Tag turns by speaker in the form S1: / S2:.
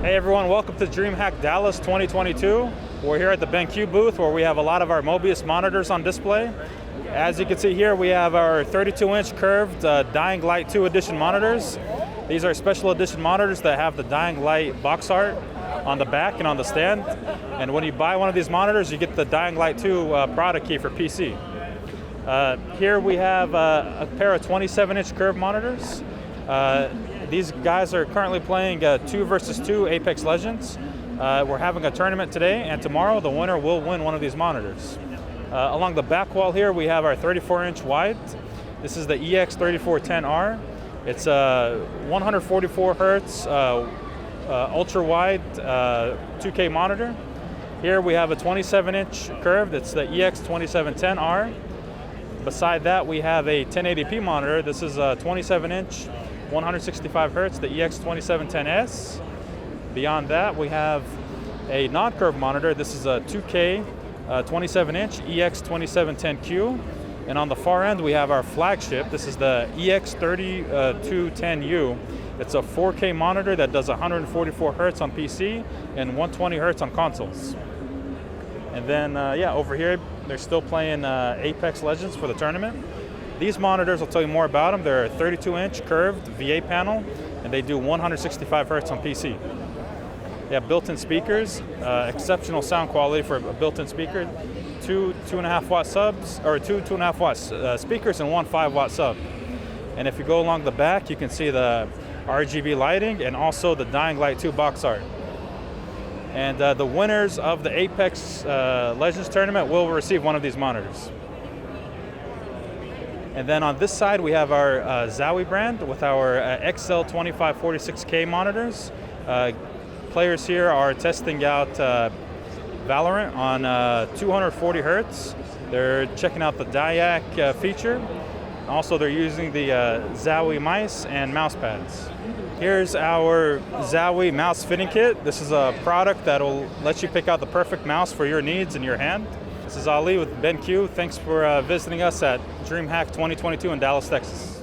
S1: Hey everyone, welcome to DreamHack Dallas 2022. We're here at the BENQ booth where we have a lot of our mobiuz monitors on display. As you can see here, we have our 32-inch curved Dying Light 2 edition monitors. These are special edition monitors that have the Dying Light box art on the back and on the stand. And when you buy one of these monitors, you get the Dying Light 2 product key for PC. Here we have a pair of 27-inch curved monitors. These guys are currently playing 2 versus 2 Apex Legends. We're having a tournament today, and tomorrow the winner will win one of these monitors. Along the back wall here, we have our 34-inch wide. This is the EX3410R. It's a 144 hertz ultra wide 2K monitor. Here we have a 27-inch curved. It's the EX2710R. Beside that, we have a 1080p monitor. This is a 27-inch 165 hertz, the EX2710S. Beyond that, we have a non-curved monitor. This is a 2K 27-inch EX2710Q. And on the far end, we have our flagship. This is the EX3210U. It's a 4K monitor that does 144 hertz on PC and 120 hertz on consoles. And then, over here, they're still playing Apex Legends for the tournament. These monitors, I'll tell you more about them. They're a 32-inch curved VA panel, and they do 165 hertz on PC. They have built-in speakers, exceptional sound quality for a built-in speaker, two 2.5 watt subs, or two 2.5 watt speakers and one 5 watt sub. And if you go along the back, you can see the RGB lighting and also the Dying Light 2 box art. And the winners of the Apex Legends tournament will receive one of these monitors. And then on this side, we have our Zowie brand with our XL2546K monitors. Players here are testing out Valorant on 240 hertz. They're checking out the byoc feature. Also, they're using the Zowie mice and mouse pads. Here's our Zowie mouse fitting kit. This is a product that will let you pick out the perfect mouse for your needs in your hand. This is Ali with BENQ. Thanks for visiting us at DreamHack 2022 in Dallas, Texas.